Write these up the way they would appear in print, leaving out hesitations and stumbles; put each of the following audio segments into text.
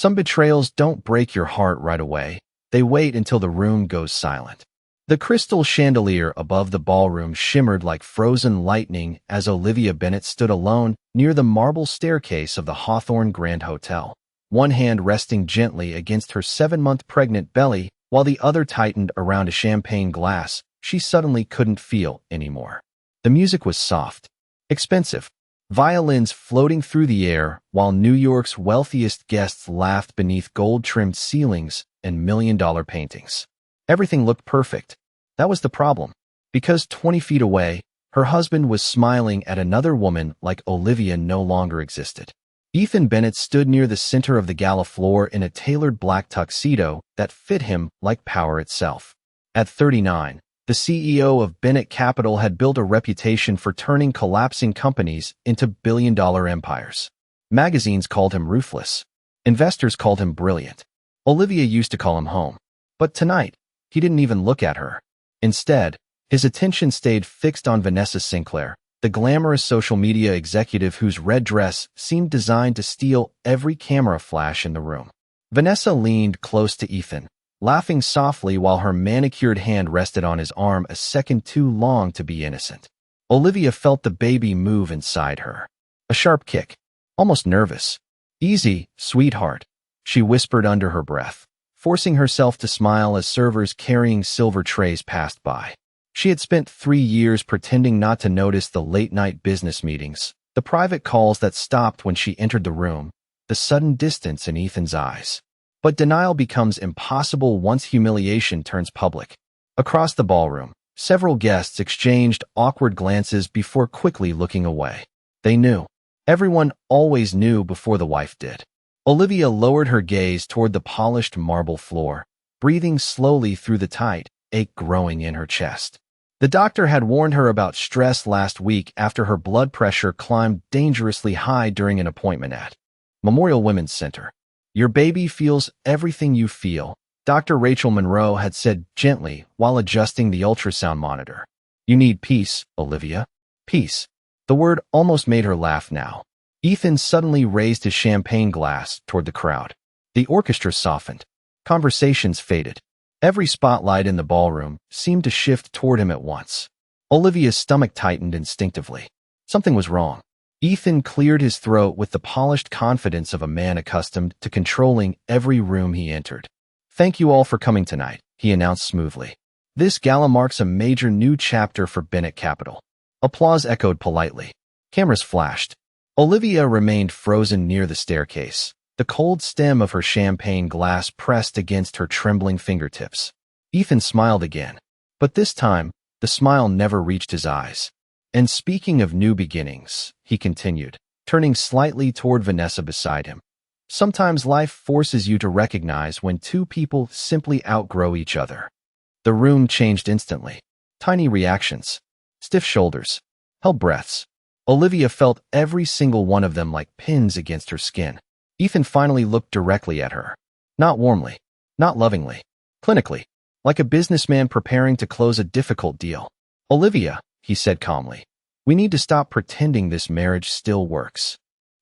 Some betrayals don't break your heart right away. They wait until the room goes silent. The crystal chandelier above the ballroom shimmered like frozen lightning as Olivia Bennett stood alone near the marble staircase of the Hawthorne Grand Hotel, one hand resting gently against her 7-month pregnant belly while the other tightened around a champagne glass she suddenly couldn't feel anymore. The music was soft, expensive, violins floating through the air while New York's wealthiest guests laughed beneath gold-trimmed ceilings and million-dollar paintings. Everything looked perfect. That was the problem. Because 20 feet away, her husband was smiling at another woman like Olivia no longer existed. Ethan Bennett stood near the center of the gala floor in a tailored black tuxedo that fit him like power itself. At 39, the CEO of Bennett Capital had built a reputation for turning collapsing companies into billion-dollar empires. Magazines called him ruthless. Investors called him brilliant. Olivia used to call him home. But tonight, he didn't even look at her. Instead, his attention stayed fixed on Vanessa Sinclair, the glamorous social media executive whose red dress seemed designed to steal every camera flash in the room. Vanessa leaned close to Ethan, laughing softly while her manicured hand rested on his arm a second too long to be innocent. Olivia felt the baby move inside her. A sharp kick, almost nervous. "Easy, sweetheart," she whispered under her breath, forcing herself to smile as servers carrying silver trays passed by. She had spent 3 years pretending not to notice the late-night business meetings, the private calls that stopped when she entered the room, the sudden distance in Ethan's eyes. But denial becomes impossible once humiliation turns public. Across the ballroom, several guests exchanged awkward glances before quickly looking away. They knew. Everyone always knew before the wife did. Olivia lowered her gaze toward the polished marble floor, breathing slowly through the tight ache growing in her chest. The doctor had warned her about stress last week after her blood pressure climbed dangerously high during an appointment at Memorial Women's Center. "Your baby feels everything you feel," Dr. Rachel Monroe had said gently while adjusting the ultrasound monitor. "You need peace, Olivia. Peace." The word almost made her laugh now. Ethan suddenly raised his champagne glass toward the crowd. The orchestra softened. Conversations faded. Every spotlight in the ballroom seemed to shift toward him at once. Olivia's stomach tightened instinctively. Something was wrong. Ethan cleared his throat with the polished confidence of a man accustomed to controlling every room he entered. "Thank you all for coming tonight," he announced smoothly. "This gala marks a major new chapter for Bennett Capital." Applause echoed politely. Cameras flashed. Olivia remained frozen near the staircase, the cold stem of her champagne glass pressed against her trembling fingertips. Ethan smiled again, but this time, the smile never reached his eyes. "And speaking of new beginnings," he continued, turning slightly toward Vanessa beside him, "sometimes life forces you to recognize when two people simply outgrow each other." The room changed instantly. Tiny reactions, stiff shoulders, held breaths. Olivia felt every single one of them like pins against her skin. Ethan finally looked directly at her. Not warmly, not lovingly, clinically, like a businessman preparing to close a difficult deal. "Olivia," he said calmly, "we need to stop pretending this marriage still works."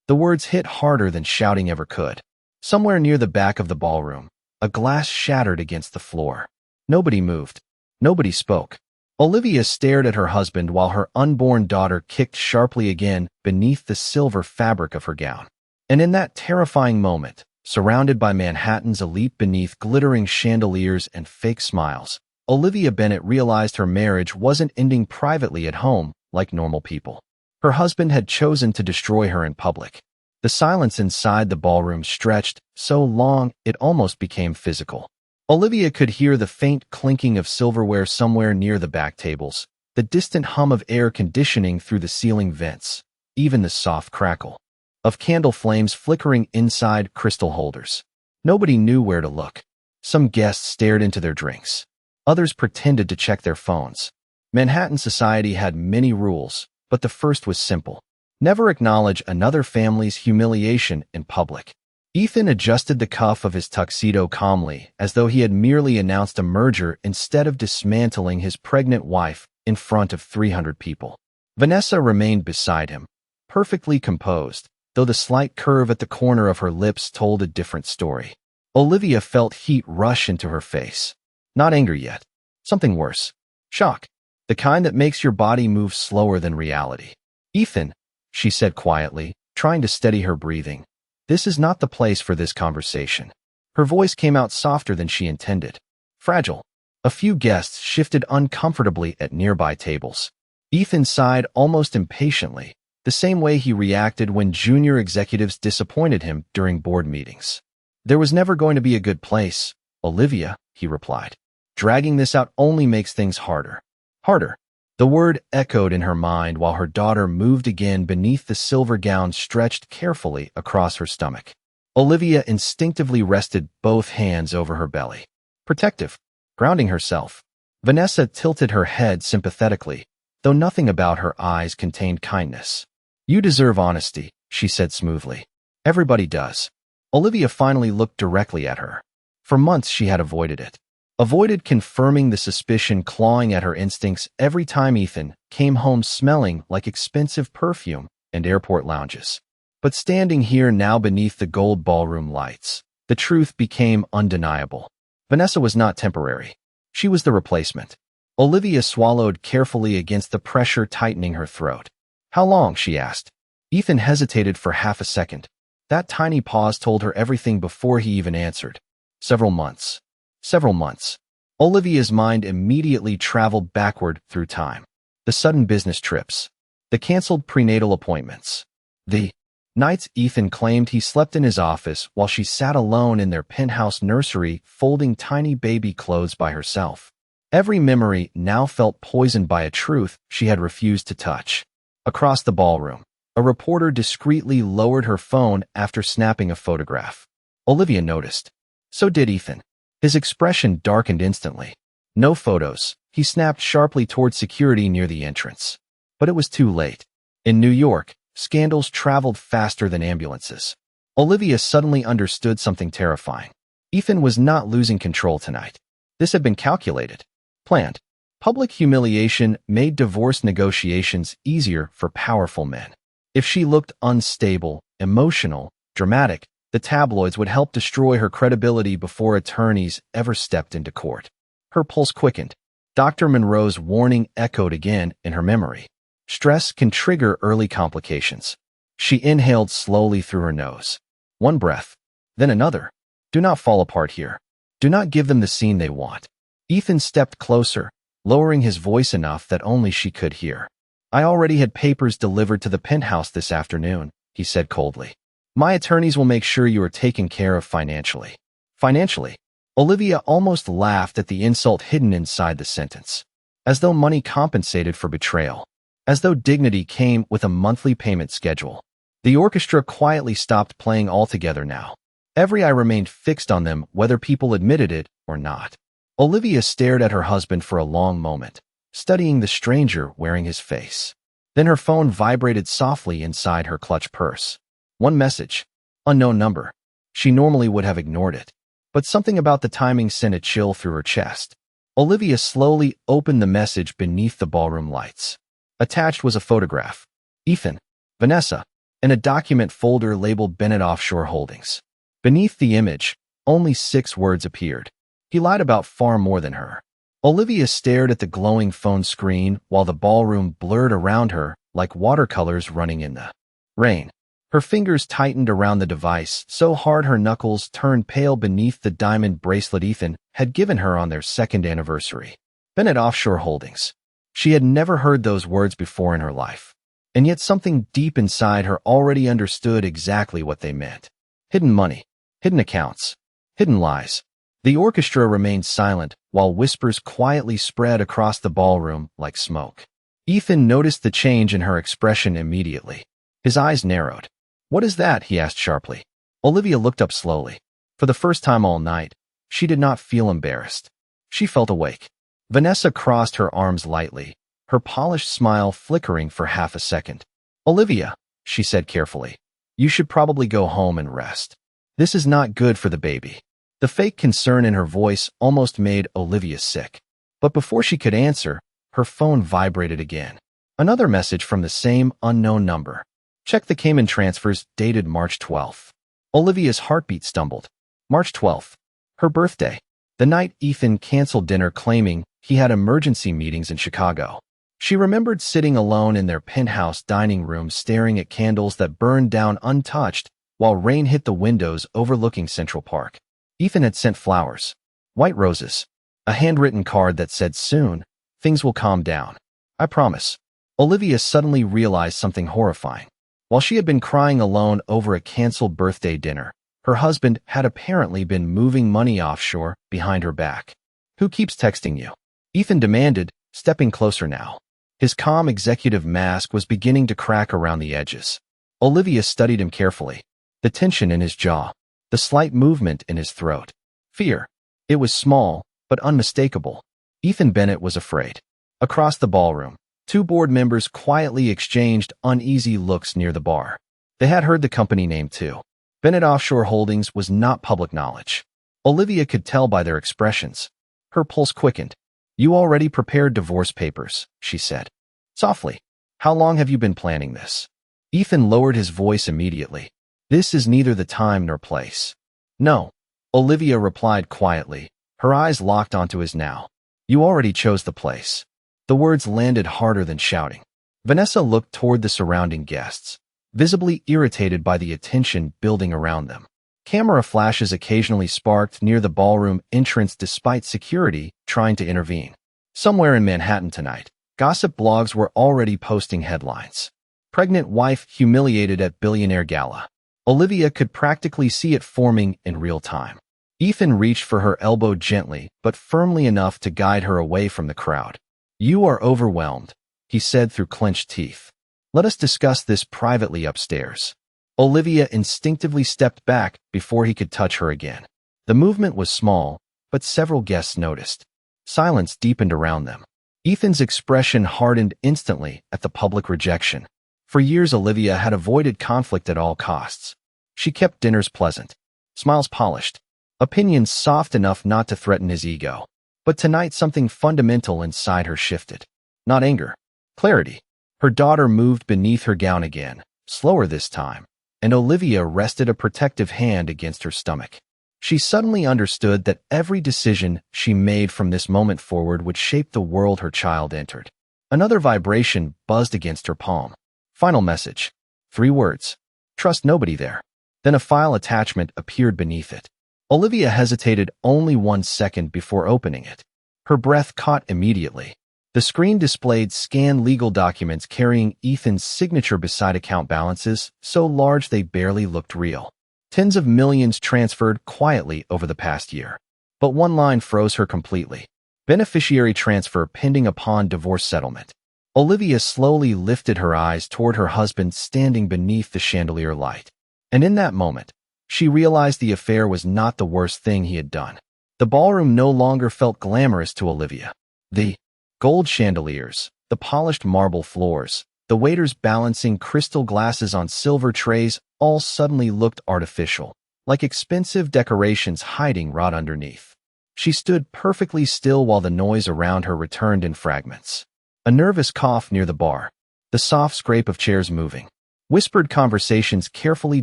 The words hit harder than shouting ever could. Somewhere near the back of the ballroom, a glass shattered against the floor. Nobody moved. Nobody spoke. Olivia stared at her husband while her unborn daughter kicked sharply again beneath the silver fabric of her gown. And in that terrifying moment, surrounded by Manhattan's elite beneath glittering chandeliers and fake smiles, Olivia Bennett realized her marriage wasn't ending privately at home like normal people. Her husband had chosen to destroy her in public. The silence inside the ballroom stretched so long it almost became physical. Olivia could hear the faint clinking of silverware somewhere near the back tables, the distant hum of air conditioning through the ceiling vents, even the soft crackle of candle flames flickering inside crystal holders. Nobody knew where to look. Some guests stared into their drinks. Others pretended to check their phones. Manhattan society had many rules, but the first was simple. Never acknowledge another family's humiliation in public. Ethan adjusted the cuff of his tuxedo calmly, as though he had merely announced a merger instead of dismantling his pregnant wife in front of 300 people. Vanessa remained beside him, perfectly composed, though the slight curve at the corner of her lips told a different story. Olivia felt heat rush into her face. Not anger yet. Something worse. Shock. The kind that makes your body move slower than reality. Ethan, she said quietly, trying to steady her breathing. This is not the place for this conversation. Her voice came out softer than she intended. Fragile. A few guests shifted uncomfortably at nearby tables. Ethan sighed almost impatiently, the same way he reacted when junior executives disappointed him during board meetings. There was never going to be a good place, Olivia, he replied. Dragging this out only makes things harder. Harder. The word echoed in her mind while her daughter moved again beneath the silver gown stretched carefully across her stomach. Olivia instinctively rested both hands over her belly. Protective. Grounding herself. Vanessa tilted her head sympathetically, though nothing about her eyes contained kindness. You deserve honesty, she said smoothly. Everybody does. Olivia finally looked directly at her. For months she had avoided it. Avoided confirming the suspicion clawing at her instincts every time Ethan came home smelling like expensive perfume and airport lounges. But standing here now beneath the gold ballroom lights, the truth became undeniable. Vanessa was not temporary. She was the replacement. Olivia swallowed carefully against the pressure tightening her throat. How long? She asked. Ethan hesitated for half a second. That tiny pause told her everything before he even answered. Several months. Several months. Olivia's mind immediately traveled backward through time. The sudden business trips. The canceled prenatal appointments. The nights Ethan claimed he slept in his office while she sat alone in their penthouse nursery folding tiny baby clothes by herself. Every memory now felt poisoned by a truth she had refused to touch. Across the ballroom, a reporter discreetly lowered her phone after snapping a photograph. Olivia noticed. So did Ethan. His expression darkened instantly. No photos. He snapped sharply towards security near the entrance. But it was too late. In New York, scandals traveled faster than ambulances. Olivia suddenly understood something terrifying. Ethan was not losing control tonight. This had been calculated. Planned. Public humiliation made divorce negotiations easier for powerful men. If she looked unstable, emotional, dramatic, the tabloids would help destroy her credibility before attorneys ever stepped into court. Her pulse quickened. Dr. Monroe's warning echoed again in her memory. Stress can trigger early complications. She inhaled slowly through her nose. One breath, then another. Do not fall apart here. Do not give them the scene they want. Ethan stepped closer, lowering his voice enough that only she could hear. I already had papers delivered to the penthouse this afternoon, he said coldly. My attorneys will make sure you are taken care of financially. Financially? Olivia almost laughed at the insult hidden inside the sentence. As though money compensated for betrayal. As though dignity came with a monthly payment schedule. The orchestra quietly stopped playing altogether now. Every eye remained fixed on them whether people admitted it or not. Olivia stared at her husband for a long moment, studying the stranger wearing his face. Then her phone vibrated softly inside her clutch purse. One message. Unknown number. She normally would have ignored it. But something about the timing sent a chill through her chest. Olivia slowly opened the message beneath the ballroom lights. Attached was a photograph. Ethan, Vanessa, and a document folder labeled Bennett Offshore Holdings. Beneath the image, only 6 words appeared. He lied about far more than her. Olivia stared at the glowing phone screen while the ballroom blurred around her like watercolors running in the rain. Her fingers tightened around the device so hard her knuckles turned pale beneath the diamond bracelet Ethan had given her on their 2nd anniversary. Bennett Offshore Holdings. She had never heard those words before in her life. And yet something deep inside her already understood exactly what they meant. Hidden money. Hidden accounts. Hidden lies. The orchestra remained silent while whispers quietly spread across the ballroom like smoke. Ethan noticed the change in her expression immediately. His eyes narrowed. What is that? He asked sharply. Olivia looked up slowly. For the first time all night, she did not feel embarrassed. She felt awake. Vanessa crossed her arms lightly, her polished smile flickering for half a second. Olivia, she said carefully, you should probably go home and rest. This is not good for the baby. The fake concern in her voice almost made Olivia sick. But before she could answer, her phone vibrated again. Another message from the same unknown number. Check the Cayman transfers dated March 12th. Olivia's heartbeat stumbled. March 12th. Her birthday. The night Ethan canceled dinner claiming he had emergency meetings in Chicago. She remembered sitting alone in their penthouse dining room staring at candles that burned down untouched while rain hit the windows overlooking Central Park. Ethan had sent flowers. White roses. A handwritten card that said, "Soon, things will calm down. I promise." Olivia suddenly realized something horrifying. While she had been crying alone over a canceled birthday dinner, her husband had apparently been moving money offshore behind her back. "Who keeps texting you?" Ethan demanded, stepping closer now. His calm executive mask was beginning to crack around the edges. Olivia studied him carefully. The tension in his jaw. The slight movement in his throat. Fear. It was small, but unmistakable. Ethan Bennett was afraid. Across the ballroom, two board members quietly exchanged uneasy looks near the bar. They had heard the company name too. Bennett Offshore Holdings was not public knowledge. Olivia could tell by their expressions. Her pulse quickened. "You already prepared divorce papers," she said. Softly. "How long have you been planning this?" Ethan lowered his voice immediately. "This is neither the time nor place." "No," Olivia replied quietly, her eyes locked onto his now. "You already chose the place." The words landed harder than shouting. Vanessa looked toward the surrounding guests, visibly irritated by the attention building around them. Camera flashes occasionally sparked near the ballroom entrance despite security trying to intervene. Somewhere in Manhattan tonight, gossip blogs were already posting headlines. "Pregnant wife humiliated at Billionaire Gala." Olivia could practically see it forming in real time. Ethan reached for her elbow gently but firmly enough to guide her away from the crowd. "You are overwhelmed," he said through clenched teeth. "Let us discuss this privately upstairs." Olivia instinctively stepped back before he could touch her again. The movement was small, but several guests noticed. Silence deepened around them. Ethan's expression hardened instantly at the public rejection. For years, Olivia had avoided conflict at all costs. She kept dinners pleasant, smiles polished, opinions soft enough not to threaten his ego. But tonight something fundamental inside her shifted. Not anger, clarity. Her daughter moved beneath her gown again, slower this time, and Olivia rested a protective hand against her stomach. She suddenly understood that every decision she made from this moment forward would shape the world her child entered. Another vibration buzzed against her palm. Final message. 3 words. Trust nobody there. Then a file attachment appeared beneath it. Olivia hesitated only 1 second before opening it. Her breath caught immediately. The screen displayed scanned legal documents carrying Ethan's signature beside account balances so large they barely looked real. Tens of millions transferred quietly over the past year. But one line froze her completely. Beneficiary transfer pending upon divorce settlement. Olivia slowly lifted her eyes toward her husband standing beneath the chandelier light. And in that moment, she realized the affair was not the worst thing he had done. The ballroom no longer felt glamorous to Olivia. The gold chandeliers, the polished marble floors, the waiters balancing crystal glasses on silver trays all suddenly looked artificial, like expensive decorations hiding right underneath. She stood perfectly still while the noise around her returned in fragments. A nervous cough near the bar, the soft scrape of chairs moving, whispered conversations carefully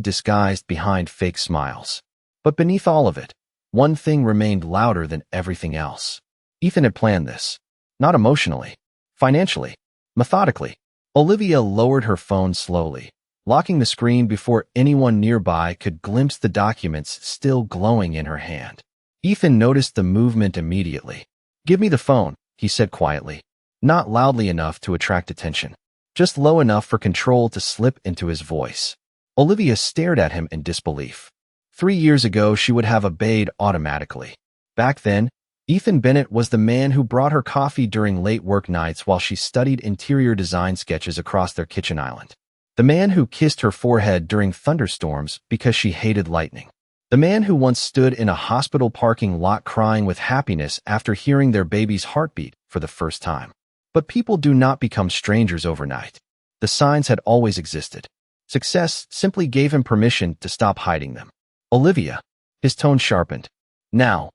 disguised behind fake smiles. But beneath all of it, one thing remained louder than everything else. Ethan had planned this. Not emotionally, financially, methodically. Olivia lowered her phone slowly, locking the screen before anyone nearby could glimpse the documents still glowing in her hand. Ethan noticed the movement immediately. "Give me the phone," he said quietly, not loudly enough to attract attention, just low enough for control to slip into his voice. Olivia stared at him in disbelief. 3 years ago, she would have obeyed automatically. Back then, Ethan Bennett was the man who brought her coffee during late work nights while she studied interior design sketches across their kitchen island. The man who kissed her forehead during thunderstorms because she hated lightning. The man who once stood in a hospital parking lot crying with happiness after hearing their baby's heartbeat for the first time. But people do not become strangers overnight. The signs had always existed. Success simply gave him permission to stop hiding them. "Olivia." His tone sharpened. "Now."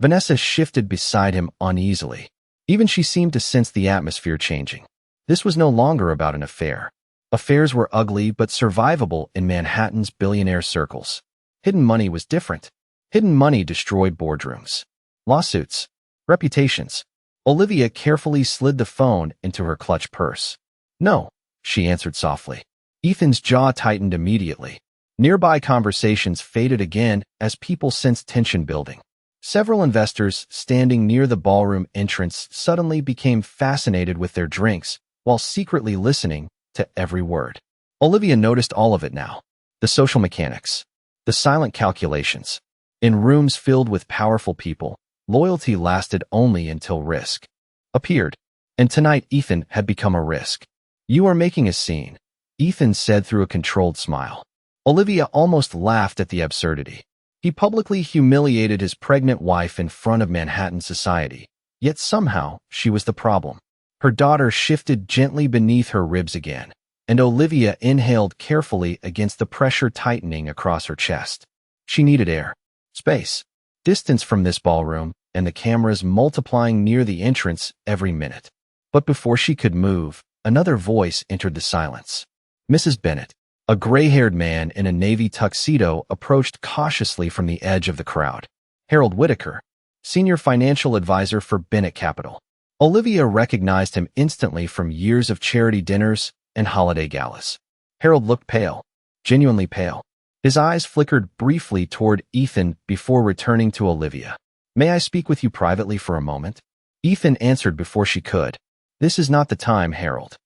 Vanessa shifted beside him uneasily. Even she seemed to sense the atmosphere changing. This was no longer about an affair. Affairs were ugly but survivable in Manhattan's billionaire circles. Hidden money was different. Hidden money destroyed boardrooms, lawsuits, reputations. Olivia carefully slid the phone into her clutch purse. No, she answered softly. Ethan's jaw tightened immediately. Nearby conversations faded again as people sensed tension building. Several investors standing near the ballroom entrance suddenly became fascinated with their drinks while secretly listening to every word. Olivia noticed all of it now. The social mechanics, the silent calculations. In rooms filled with powerful people, loyalty lasted only until risk appeared. And tonight Ethan had become a risk. You are making a scene, Ethan said through a controlled smile. Olivia almost laughed at the absurdity. He publicly humiliated his pregnant wife in front of Manhattan society, yet somehow she was the problem. Her daughter shifted gently beneath her ribs again, and Olivia inhaled carefully against the pressure tightening across her chest. She needed air, space, distance from this ballroom, and the cameras multiplying near the entrance every minute. But before she could move, another voice entered the silence. Mrs. Bennett, a gray-haired man in a navy tuxedo, approached cautiously from the edge of the crowd. Harold Whitaker, senior financial advisor for Bennett Capital. Olivia recognized him instantly from years of charity dinners and holiday galas. Harold looked pale, genuinely pale. His eyes flickered briefly toward Ethan before returning to Olivia. May I speak with you privately for a moment? Ethan answered before she could. This is not the time, Harold.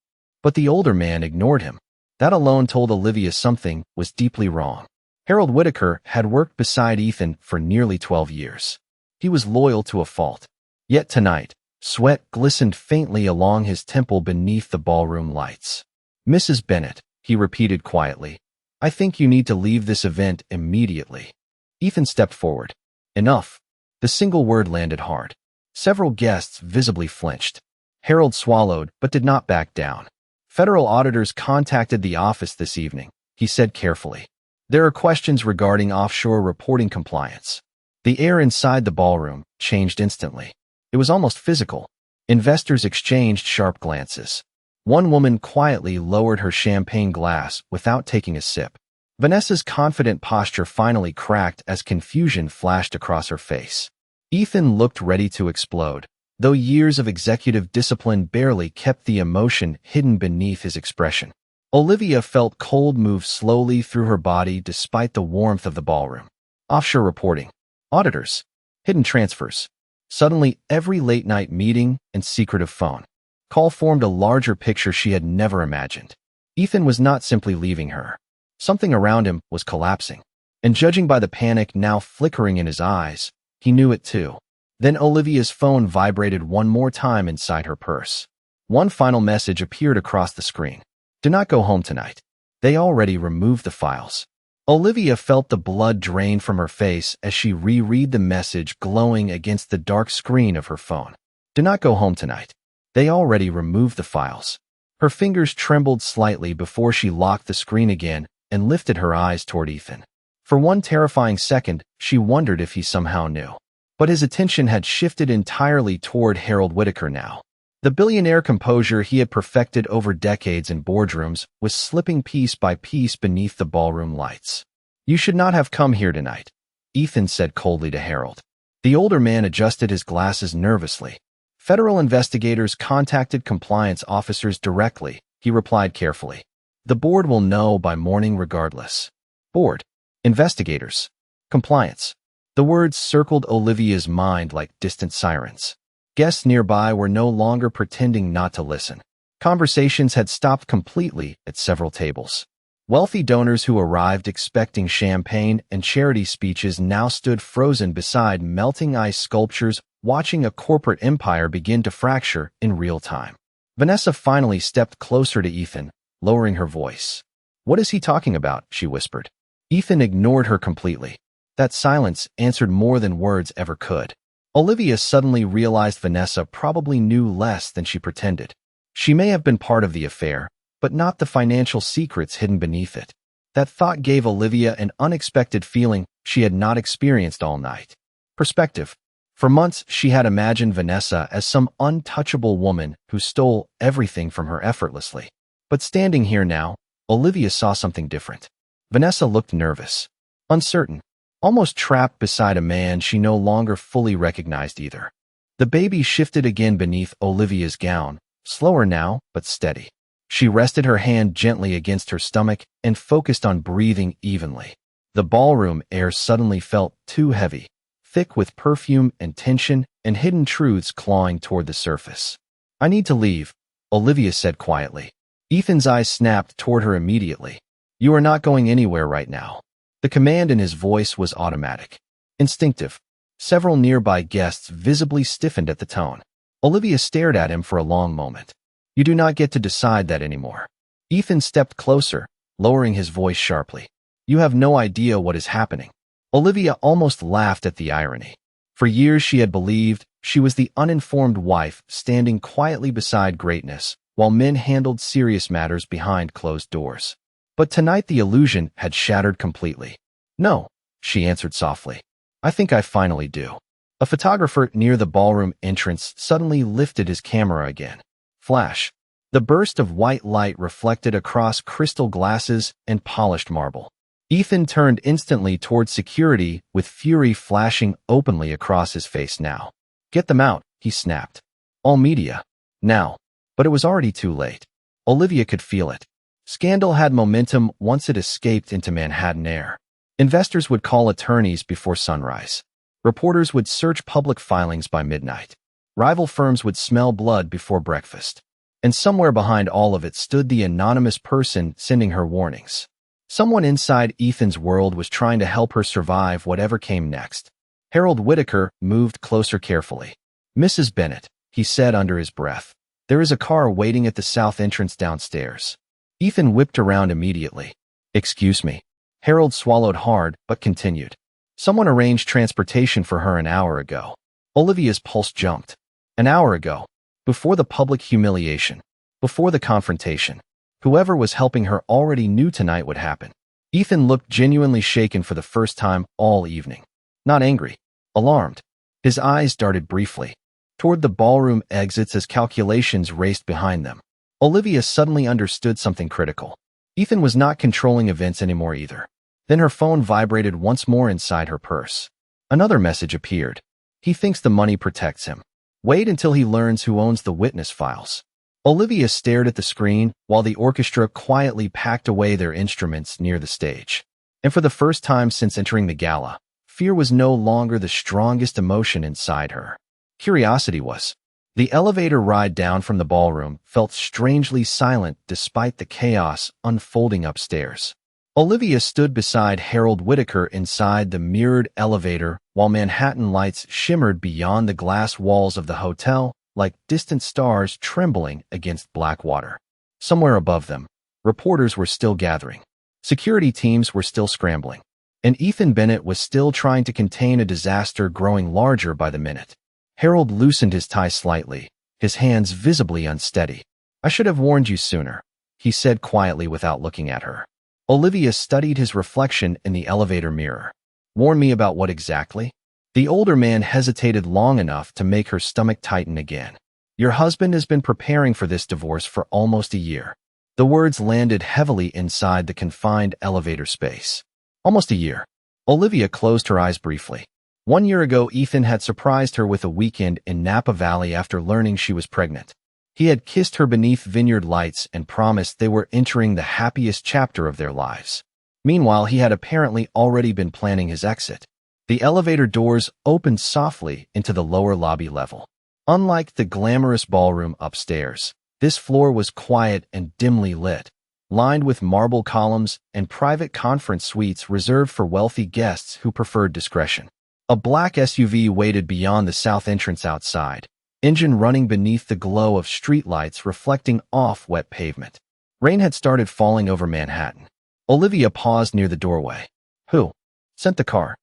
But the older man ignored him. That alone told Olivia something was deeply wrong. Harold Whitaker had worked beside Ethan for nearly 12 years. He was loyal to a fault. Yet tonight, sweat glistened faintly along his temple beneath the ballroom lights. Mrs. Bennett, he repeated quietly, I think you need to leave this event immediately. Ethan stepped forward. Enough. The single word landed hard. Several guests visibly flinched. Harold swallowed but did not back down. Federal auditors contacted the office this evening, he said carefully. There are questions regarding offshore reporting compliance. The air inside the ballroom changed instantly. It was almost physical. Investors exchanged sharp glances. One woman quietly lowered her champagne glass without taking a sip. Vanessa's confident posture finally cracked as confusion flashed across her face. Ethan looked ready to explode, though years of executive discipline barely kept the emotion hidden beneath his expression. Olivia felt cold move slowly through her body despite the warmth of the ballroom. Offshore reporting, auditors, hidden transfers. Suddenly, every late-night meeting and secretive phone call formed a larger picture she had never imagined. Ethan was not simply leaving her. Something around him was collapsing. And judging by the panic now flickering in his eyes, he knew it too. Then Olivia's phone vibrated one more time inside her purse. One final message appeared across the screen. Do not go home tonight. They already removed the files. Olivia felt the blood drain from her face as she reread the message glowing against the dark screen of her phone. Do not go home tonight. They already removed the files. Her fingers trembled slightly before she locked the screen again and lifted her eyes toward Ethan. For one terrifying second, she wondered if he somehow knew. But his attention had shifted entirely toward Harold Whitaker now. The billionaire composure he had perfected over decades in boardrooms was slipping piece by piece beneath the ballroom lights. You should not have come here tonight, Ethan said coldly to Harold. The older man adjusted his glasses nervously. Federal investigators contacted compliance officers directly, he replied carefully. The board will know by morning regardless. Board, investigators, compliance. The words circled Olivia's mind like distant sirens. Guests nearby were no longer pretending not to listen. Conversations had stopped completely at several tables. Wealthy donors who arrived expecting champagne and charity speeches now stood frozen beside melting ice sculptures, watching a corporate empire begin to fracture in real time. Vanessa finally stepped closer to Ethan, lowering her voice. What is he talking about? She whispered. Ethan ignored her completely. That silence answered more than words ever could. Olivia suddenly realized Vanessa probably knew less than she pretended. She may have been part of the affair, but not the financial secrets hidden beneath it. That thought gave Olivia an unexpected feeling she had not experienced all night. Perspective. For months, she had imagined Vanessa as some untouchable woman who stole everything from her effortlessly. But standing here now, Olivia saw something different. Vanessa looked nervous, uncertain, almost trapped beside a man she no longer fully recognized either. The baby shifted again beneath Olivia's gown, slower now, but steady. She rested her hand gently against her stomach and focused on breathing evenly. The ballroom air suddenly felt too heavy, thick with perfume and tension and hidden truths clawing toward the surface. "I need to leave," Olivia said quietly. Ethan's eyes snapped toward her immediately. "You are not going anywhere right now." The command in his voice was automatic, instinctive. Several nearby guests visibly stiffened at the tone. Olivia stared at him for a long moment. "You do not get to decide that anymore." Ethan stepped closer, lowering his voice sharply. "You have no idea what is happening." Olivia almost laughed at the irony. For years she had believed she was the uninformed wife standing quietly beside greatness, while men handled serious matters behind closed doors. But tonight the illusion had shattered completely. "No," she answered softly. "I think I finally do." A photographer near the ballroom entrance suddenly lifted his camera again. Flash. The burst of white light reflected across crystal glasses and polished marble. Ethan turned instantly toward security with fury flashing openly across his face now. "Get them out," he snapped. "All media. Now." But it was already too late. Olivia could feel it. Scandal had momentum once it escaped into Manhattan air. Investors would call attorneys before sunrise. Reporters would search public filings by midnight. Rival firms would smell blood before breakfast. And somewhere behind all of it stood the anonymous person sending her warnings. Someone inside Ethan's world was trying to help her survive whatever came next. Harold Whitaker moved closer carefully. "Mrs. Bennett," he said under his breath. "There is a car waiting at the south entrance downstairs." Ethan whipped around immediately. "Excuse me." Harold swallowed hard, but continued. "Someone arranged transportation for her an hour ago." Olivia's pulse jumped. An hour ago. Before the public humiliation. Before the confrontation. Whoever was helping her already knew tonight would happen. Ethan looked genuinely shaken for the first time all evening. Not angry. Alarmed. His eyes darted briefly toward the ballroom exits as calculations raced behind them. Olivia suddenly understood something critical. Ethan was not controlling events anymore either. Then her phone vibrated once more inside her purse. Another message appeared. "He thinks the money protects him. Wait until he learns who owns the witness files." Olivia stared at the screen while the orchestra quietly packed away their instruments near the stage. And for the first time since entering the gala, fear was no longer the strongest emotion inside her. Curiosity was. The elevator ride down from the ballroom felt strangely silent despite the chaos unfolding upstairs. Olivia stood beside Harold Whitaker inside the mirrored elevator while Manhattan lights shimmered beyond the glass walls of the hotel like distant stars trembling against black water. Somewhere above them, reporters were still gathering. Security teams were still scrambling. And Ethan Bennett was still trying to contain a disaster growing larger by the minute. Harold loosened his tie slightly, his hands visibly unsteady. "I should have warned you sooner," he said quietly without looking at her. Olivia studied his reflection in the elevator mirror. "Warn me about what exactly?" The older man hesitated long enough to make her stomach tighten again. "Your husband has been preparing for this divorce for almost a year." The words landed heavily inside the confined elevator space. Almost a year. Olivia closed her eyes briefly. 1 year ago, Ethan had surprised her with a weekend in Napa Valley after learning she was pregnant. He had kissed her beneath vineyard lights and promised they were entering the happiest chapter of their lives. Meanwhile, he had apparently already been planning his exit. The elevator doors opened softly into the lower lobby level. Unlike the glamorous ballroom upstairs, this floor was quiet and dimly lit, lined with marble columns and private conference suites reserved for wealthy guests who preferred discretion. A black SUV waited beyond the south entrance outside, engine running beneath the glow of streetlights reflecting off wet pavement. Rain had started falling over Manhattan. Olivia paused near the doorway. "Who sent the car?"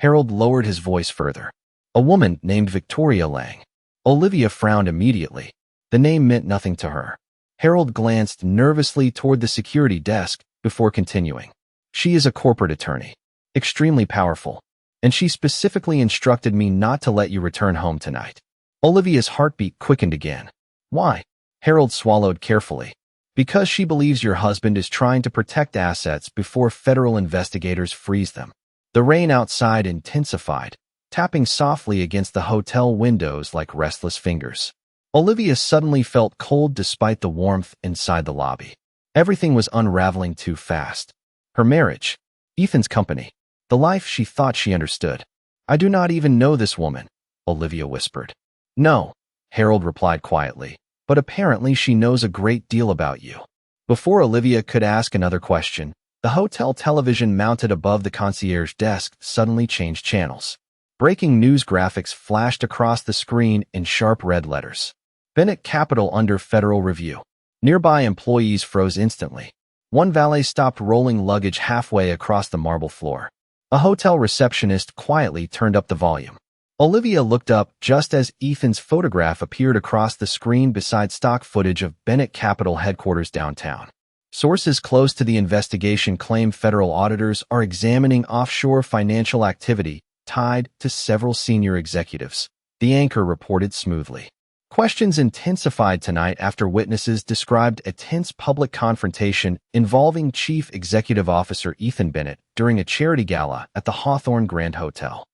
Harold lowered his voice further. "A woman named Victoria Lang." Olivia frowned immediately. The name meant nothing to her. Harold glanced nervously toward the security desk before continuing. "She is a corporate attorney. Extremely powerful. And she specifically instructed me not to let you return home tonight." Olivia's heartbeat quickened again. "Why?" Harold swallowed carefully. Because she believes your husband is trying to protect assets before federal investigators freeze them. The rain outside intensified, tapping softly against the hotel windows like restless fingers. Olivia suddenly felt cold despite the warmth inside the lobby. Everything was unraveling too fast. Her marriage, Ethan's company, the life she thought she understood. "I do not even know this woman," Olivia whispered. "No," Harold replied quietly, "but apparently she knows a great deal about you." Before Olivia could ask another question, the hotel television mounted above the concierge desk suddenly changed channels. Breaking news graphics flashed across the screen in sharp red letters. Bennett Capital under federal review. Nearby employees froze instantly. One valet stopped rolling luggage halfway across the marble floor. A hotel receptionist quietly turned up the volume. Olivia looked up just as Ethan's photograph appeared across the screen beside stock footage of Bennett Capital headquarters downtown. Sources close to the investigation claim federal auditors are examining offshore financial activity tied to several senior executives, the anchor reported smoothly. Questions intensified tonight after witnesses described a tense public confrontation involving Chief Executive Officer Ethan Bennett during a charity gala at the Hawthorne Grand Hotel.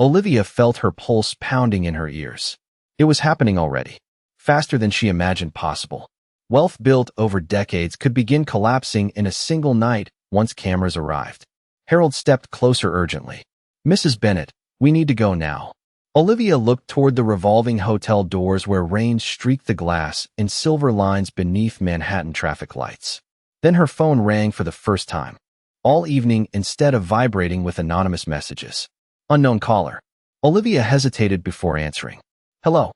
Olivia felt her pulse pounding in her ears. It was happening already, faster than she imagined possible. Wealth built over decades could begin collapsing in a single night once cameras arrived. Harold stepped closer urgently. "Mrs. Bennett, we need to go now." Olivia looked toward the revolving hotel doors where rain streaked the glass in silver lines beneath Manhattan traffic lights. Then her phone rang for the first time. All evening, instead of vibrating with anonymous messages. Unknown caller. Olivia hesitated before answering. "Hello."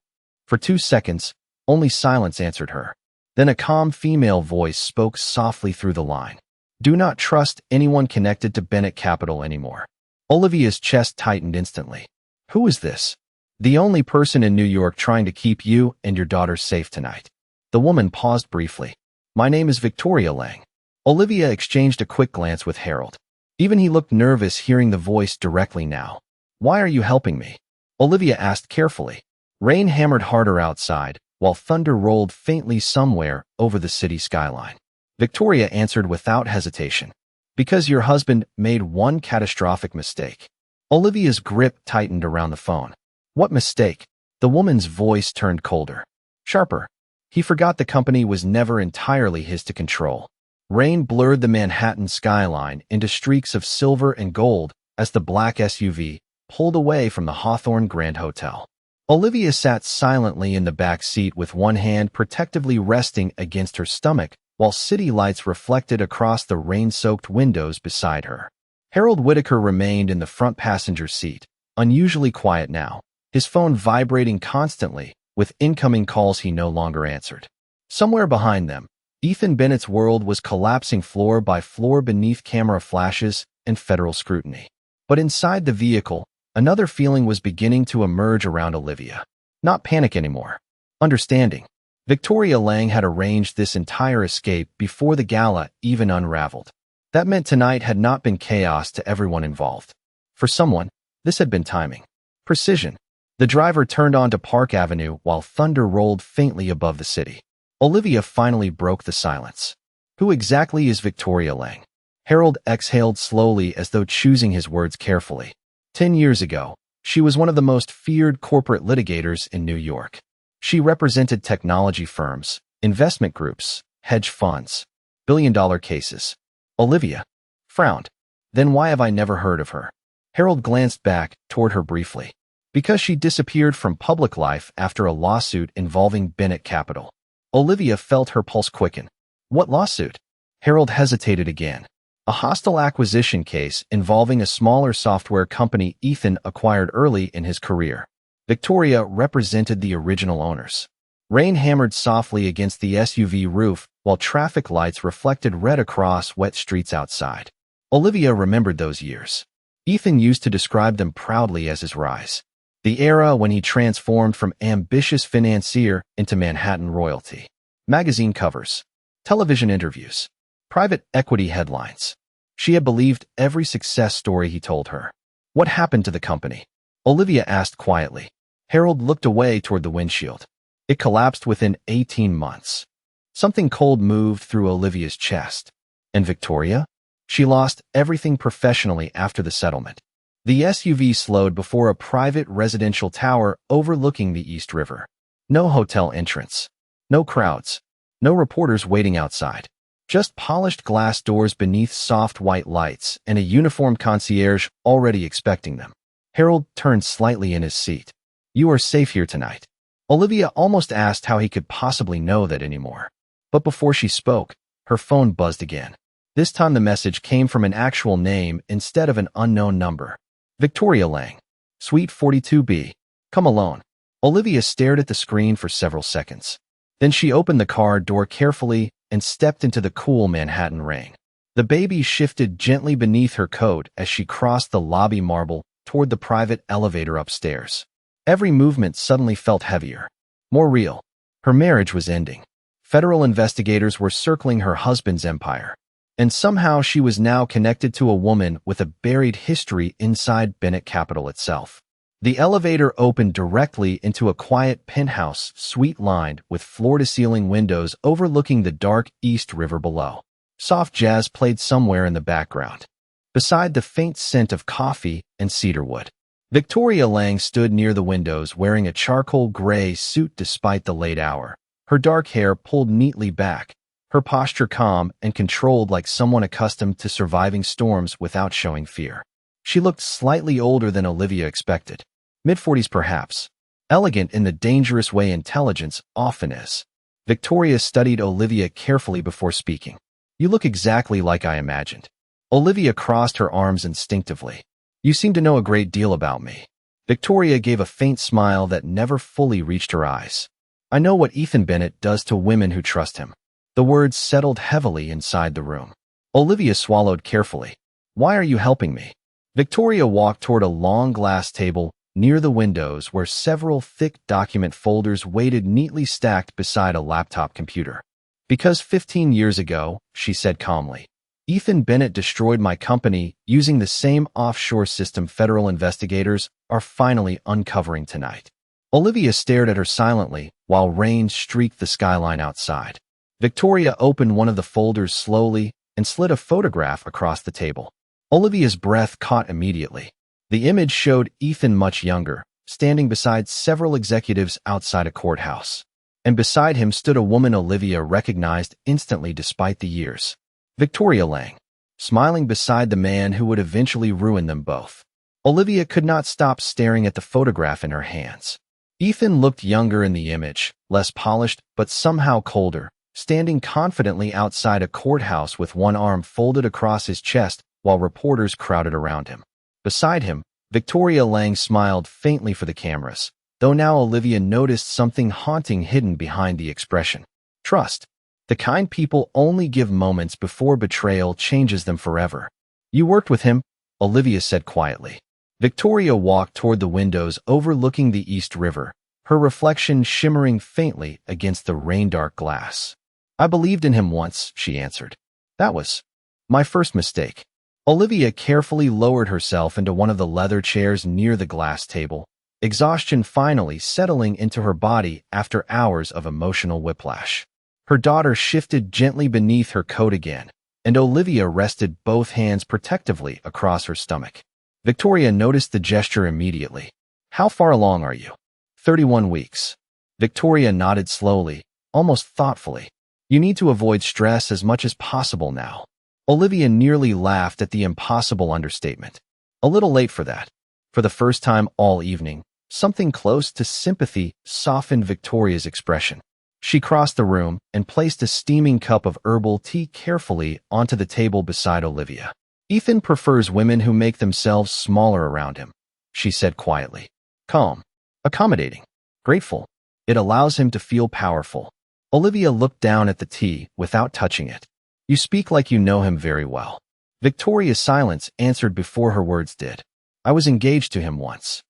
For 2 seconds, only silence answered her. Then a calm female voice spoke softly through the line. "Do not trust anyone connected to Bennett Capital anymore." Olivia's chest tightened instantly. "Who is this?" "The only person in New York trying to keep you and your daughter safe tonight." The woman paused briefly. "My name is Victoria Lang." Olivia exchanged a quick glance with Harold. Even he looked nervous hearing the voice directly now. "Why are you helping me?" Olivia asked carefully. Rain hammered harder outside, while thunder rolled faintly somewhere over the city skyline. Victoria answered without hesitation. "Because your husband made one catastrophic mistake." Olivia's grip tightened around the phone. "What mistake?" The woman's voice turned colder. Sharper. He forgot the company was never entirely his to control. Rain blurred the Manhattan skyline into streaks of silver and gold as the black SUV pulled away from the Hawthorne Grand Hotel. Olivia sat silently in the back seat with one hand protectively resting against her stomach while city lights reflected across the rain-soaked windows beside her. Harold Whitaker remained in the front passenger seat, unusually quiet now, his phone vibrating constantly with incoming calls he no longer answered. Somewhere behind them, Ethan Bennett's world was collapsing floor by floor beneath camera flashes and federal scrutiny. But inside the vehicle, another feeling was beginning to emerge around Olivia. Not panic anymore. Understanding. Victoria Lang had arranged this entire escape before the gala even unraveled. That meant tonight had not been chaos to everyone involved. For someone, this had been timing. Precision. The driver turned onto Park Avenue while thunder rolled faintly above the city. Olivia finally broke the silence. "Who exactly is Victoria Lang?" Harold exhaled slowly as though choosing his words carefully. 10 years ago, she was one of the most feared corporate litigators in New York. She represented technology firms, investment groups, hedge funds, billion-dollar cases. Olivia frowned. "Then why have I never heard of her?" Harold glanced back toward her briefly. "Because she disappeared from public life after a lawsuit involving Bennett Capital." Olivia felt her pulse quicken. "What lawsuit?" Harold hesitated again. "A hostile acquisition case involving a smaller software company Ethan acquired early in his career. Victoria represented the original owners." Rain hammered softly against the SUV roof while traffic lights reflected red across wet streets outside. Olivia remembered those years. Ethan used to describe them proudly as his rise. The era when he transformed from ambitious financier into Manhattan royalty. Magazine covers, television interviews, private equity headlines. She had believed every success story he told her. "What happened to the company?" Olivia asked quietly. Harold looked away toward the windshield. "It collapsed within 18 months. Something cold moved through Olivia's chest. And Victoria? She lost everything professionally after the settlement. The SUV slowed before a private residential tower overlooking the East River. No hotel entrance. No crowds. No reporters waiting outside. Just polished glass doors beneath soft white lights and a uniformed concierge already expecting them. Harold turned slightly in his seat. "You are safe here tonight." Olivia almost asked how he could possibly know that anymore. But before she spoke, her phone buzzed again. This time the message came from an actual name instead of an unknown number. Victoria Lang. Suite 42B. Come alone. Olivia stared at the screen for several seconds. Then she opened the car door carefully and stepped into the cool Manhattan rain. The baby shifted gently beneath her coat as she crossed the lobby marble toward the private elevator upstairs. Every movement suddenly felt heavier, more real. Her marriage was ending. Federal investigators were circling her husband's empire. And somehow she was now connected to a woman with a buried history inside Bennett Capital itself. The elevator opened directly into a quiet penthouse suite lined with floor-to-ceiling windows overlooking the dark East River below. Soft jazz played somewhere in the background, beside the faint scent of coffee and cedarwood. Victoria Lang stood near the windows wearing a charcoal gray suit despite the late hour, her dark hair pulled neatly back, her posture calm and controlled like someone accustomed to surviving storms without showing fear. She looked slightly older than Olivia expected. Mid-40s perhaps. Elegant in the dangerous way intelligence often is. Victoria studied Olivia carefully before speaking. "You look exactly like I imagined." Olivia crossed her arms instinctively. "You seem to know a great deal about me." Victoria gave a faint smile that never fully reached her eyes. "I know what Ethan Bennett does to women who trust him." The words settled heavily inside the room. Olivia swallowed carefully. "Why are you helping me?" Victoria walked toward a long glass table near the windows where several thick document folders waited neatly stacked beside a laptop computer. "Because 15 years ago," she said calmly, "Ethan Bennett destroyed my company using the same offshore system federal investigators are finally uncovering tonight." Olivia stared at her silently while rain streaked the skyline outside. Victoria opened one of the folders slowly and slid a photograph across the table. Olivia's breath caught immediately. The image showed Ethan much younger, standing beside several executives outside a courthouse. And beside him stood a woman Olivia recognized instantly despite the years. Victoria Lang, smiling beside the man who would eventually ruin them both. Olivia could not stop staring at the photograph in her hands. Ethan looked younger in the image, less polished but somehow colder, standing confidently outside a courthouse with one arm folded across his chest while reporters crowded around him. Beside him, Victoria Lang smiled faintly for the cameras, though now Olivia noticed something haunting hidden behind the expression. Trust. The kind people only give moments before betrayal changes them forever. "You worked with him," Olivia said quietly. Victoria walked toward the windows overlooking the East River, her reflection shimmering faintly against the rain-dark glass. "I believed in him once," she answered. "That was my first mistake." Olivia carefully lowered herself into one of the leather chairs near the glass table, exhaustion finally settling into her body after hours of emotional whiplash. Her daughter shifted gently beneath her coat again, and Olivia rested both hands protectively across her stomach. Victoria noticed the gesture immediately. "How far along are you?" 31 weeks. Victoria nodded slowly, almost thoughtfully. "You need to avoid stress as much as possible now." Olivia nearly laughed at the impossible understatement. A little late for that. For the first time all evening, something close to sympathy softened Victoria's expression. She crossed the room and placed a steaming cup of herbal tea carefully onto the table beside Olivia. "Ethan prefers women who make themselves smaller around him," she said quietly. "Calm, accommodating, grateful. It allows him to feel powerful." Olivia looked down at the tea without touching it. "You speak like you know him very well." Victoria's silence answered before her words did. "I was engaged to him once."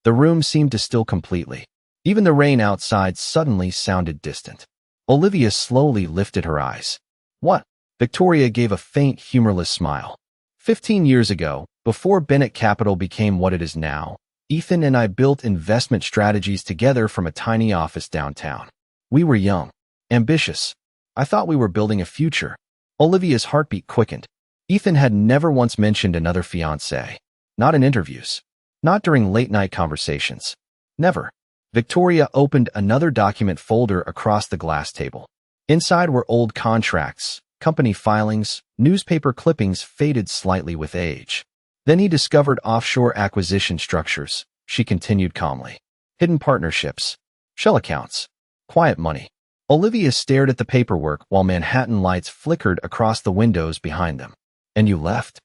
The room seemed to still completely. Even the rain outside suddenly sounded distant. Olivia slowly lifted her eyes. "What?" Victoria gave a faint, humorless smile. 15 years ago, before Bennett Capital became what it is now, Ethan and I built investment strategies together from a tiny office downtown. We were young, ambitious, I thought we were building a future. Olivia's heartbeat quickened. Ethan had never once mentioned another fiancé. Not in interviews. Not during late-night conversations. Never. Victoria opened another document folder across the glass table. Inside were old contracts, company filings, newspaper clippings faded slightly with age. Then he discovered offshore acquisition structures, she continued calmly. Hidden partnerships. Shell accounts. Quiet money. Olivia stared at the paperwork while Manhattan lights flickered across the windows behind them. And you left?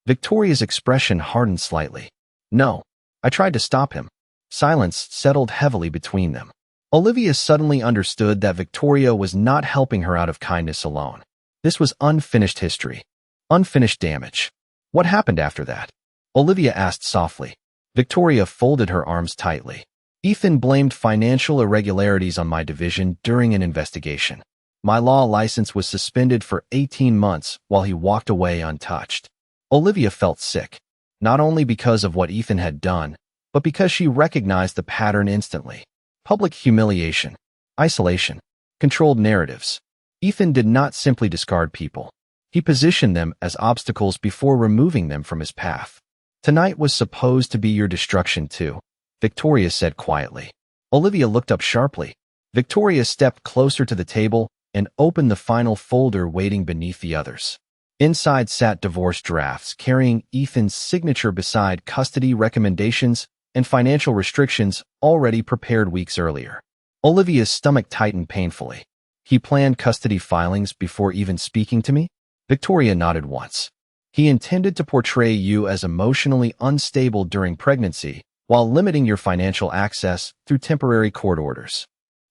Victoria's expression hardened slightly. No. I tried to stop him. Silence settled heavily between them. Olivia suddenly understood that Victoria was not helping her out of kindness alone. This was unfinished history. Unfinished damage. What happened after that? Olivia asked softly. Victoria folded her arms tightly. Ethan blamed financial irregularities on my division during an investigation. My law license was suspended for 18 months while he walked away untouched. Olivia felt sick, not only because of what Ethan had done, but because she recognized the pattern instantly. Public humiliation, isolation, controlled narratives. Ethan did not simply discard people. He positioned them as obstacles before removing them from his path. Tonight was supposed to be your destruction too, Victoria said quietly. Olivia looked up sharply. Victoria stepped closer to the table and opened the final folder waiting beneath the others. Inside sat divorce drafts carrying Ethan's signature beside custody recommendations and financial restrictions already prepared weeks earlier. Olivia's stomach tightened painfully. He planned custody filings before even speaking to me? Victoria nodded once. He intended to portray you as emotionally unstable during pregnancy while limiting your financial access through temporary court orders.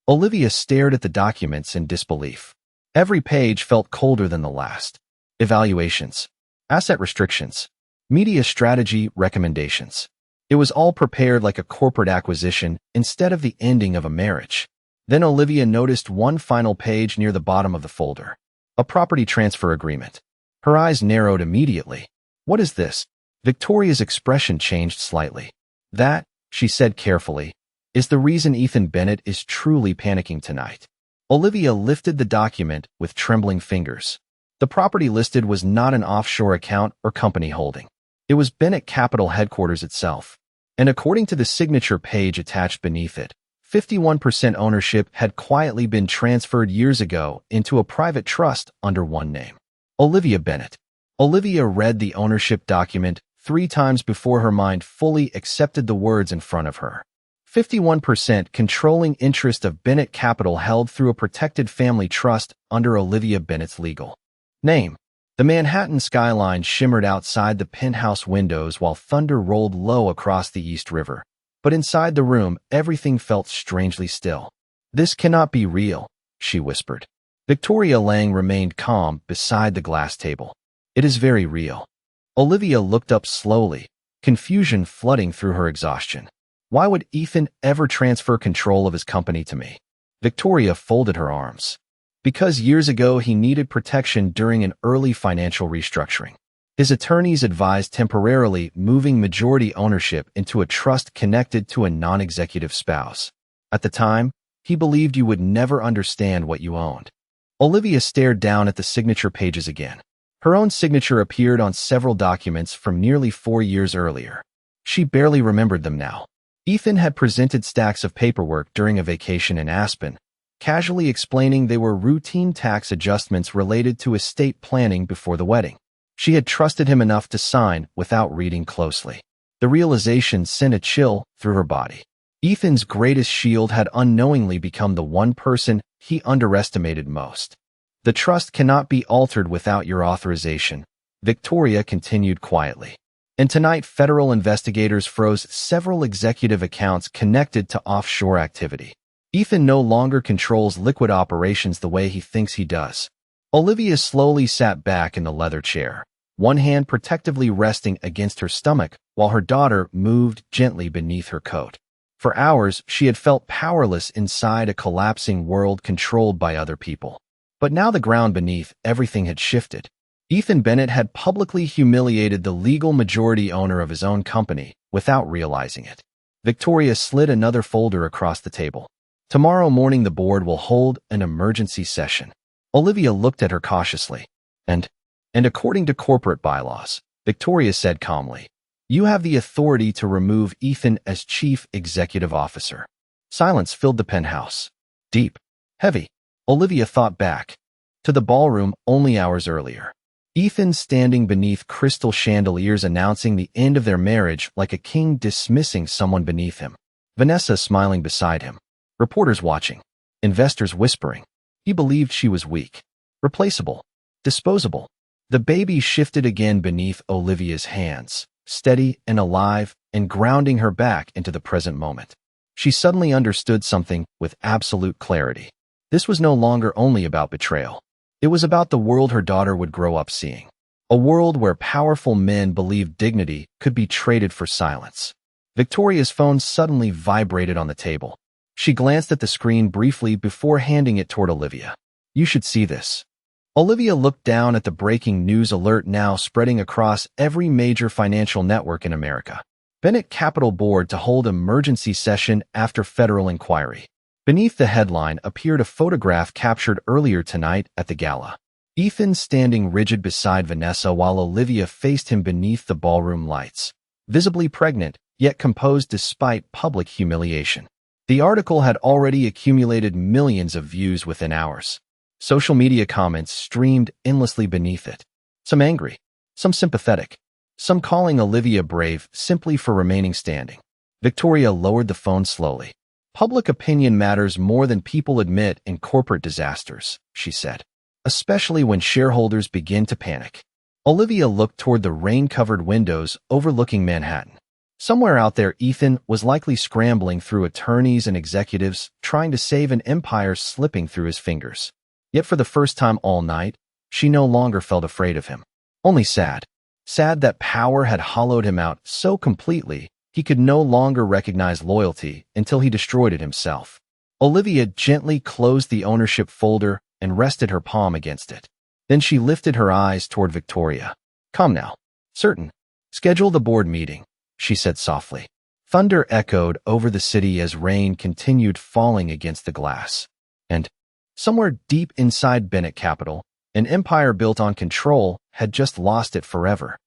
Olivia stared at the documents in disbelief. Every page felt colder than the last. Evaluations, asset restrictions, media strategy recommendations. It was all prepared like a corporate acquisition instead of the ending of a marriage. Then Olivia noticed one final page near the bottom of the folder. A property transfer agreement. Her eyes narrowed immediately. What is this? Victoria's expression changed slightly. That, she said carefully, is the reason Ethan Bennett is truly panicking tonight. Olivia lifted the document with trembling fingers. The property listed was not an offshore account or company holding. It was Bennett Capital headquarters itself. And according to the signature page attached beneath it, 51% ownership had quietly been transferred years ago into a private trust under one name. Olivia Bennett. Olivia read the ownership document 3 times before her mind fully accepted the words in front of her. 51% controlling interest of Bennett Capital held through a protected family trust under Olivia Bennett's legal name. The Manhattan skyline shimmered outside the penthouse windows while thunder rolled low across the East River. But inside the room, everything felt strangely still. This cannot be real, she whispered. Victoria Lang remained calm beside the glass table. It is very real. Olivia looked up slowly, confusion flooding through her exhaustion. Why would Ethan ever transfer control of his company to me? Victoria folded her arms. Because years ago he needed protection during an early financial restructuring. His attorneys advised temporarily moving majority ownership into a trust connected to a non-executive spouse. At the time, he believed you would never understand what you owned. Olivia stared down at the signature pages again. Her own signature appeared on several documents from nearly 4 years earlier. She barely remembered them now. Ethan had presented stacks of paperwork during a vacation in Aspen, casually explaining they were routine tax adjustments related to estate planning before the wedding. She had trusted him enough to sign without reading closely. The realization sent a chill through her body. Ethan's greatest shield had unknowingly become the one person he underestimated most. The trust cannot be altered without your authorization, Victoria continued quietly. And tonight federal investigators froze several executive accounts connected to offshore activity. Ethan no longer controls liquid operations the way he thinks he does. Olivia slowly sat back in the leather chair, one hand protectively resting against her stomach while her daughter moved gently beneath her coat. For hours, she had felt powerless inside a collapsing world controlled by other people. But now the ground beneath everything had shifted. Ethan Bennett had publicly humiliated the legal majority owner of his own company without realizing it. Victoria slid another folder across the table. Tomorrow morning the board will hold an emergency session. Olivia looked at her cautiously. And according to corporate bylaws, Victoria said calmly, you have the authority to remove Ethan as chief executive officer. Silence filled the penthouse. Deep. Heavy. Olivia thought back to the ballroom only hours earlier. Ethan standing beneath crystal chandeliers announcing the end of their marriage like a king dismissing someone beneath him. Vanessa smiling beside him. Reporters watching. Investors whispering. He believed she was weak. Replaceable. Disposable. The baby shifted again beneath Olivia's hands, steady and alive and grounding her back into the present moment. She suddenly understood something with absolute clarity. This was no longer only about betrayal. It was about the world her daughter would grow up seeing. A world where powerful men believed dignity could be traded for silence. Victoria's phone suddenly vibrated on the table. She glanced at the screen briefly before handing it toward Olivia. You should see this. Olivia looked down at the breaking news alert now spreading across every major financial network in America. Bennett Capital Board to hold emergency session after federal inquiry. Beneath the headline appeared a photograph captured earlier tonight at the gala. Ethan standing rigid beside Vanessa while Olivia faced him beneath the ballroom lights. Visibly pregnant, yet composed despite public humiliation. The article had already accumulated millions of views within hours. Social media comments streamed endlessly beneath it. Some angry, some sympathetic, some calling Olivia brave simply for remaining standing. Victoria lowered the phone slowly. Public opinion matters more than people admit in corporate disasters, she said, especially when shareholders begin to panic. Olivia looked toward the rain-covered windows overlooking Manhattan. Somewhere out there, Ethan was likely scrambling through attorneys and executives, trying to save an empire slipping through his fingers. Yet for the first time all night, she no longer felt afraid of him. Only sad. Sad that power had hollowed him out so completely he could no longer recognize loyalty until he destroyed it himself. Olivia gently closed the ownership folder and rested her palm against it. Then she lifted her eyes toward Victoria. Come now. Certain. Schedule the board meeting, she said softly. Thunder echoed over the city as rain continued falling against the glass. And somewhere deep inside Bennett Capital, an empire built on control had just lost it forever.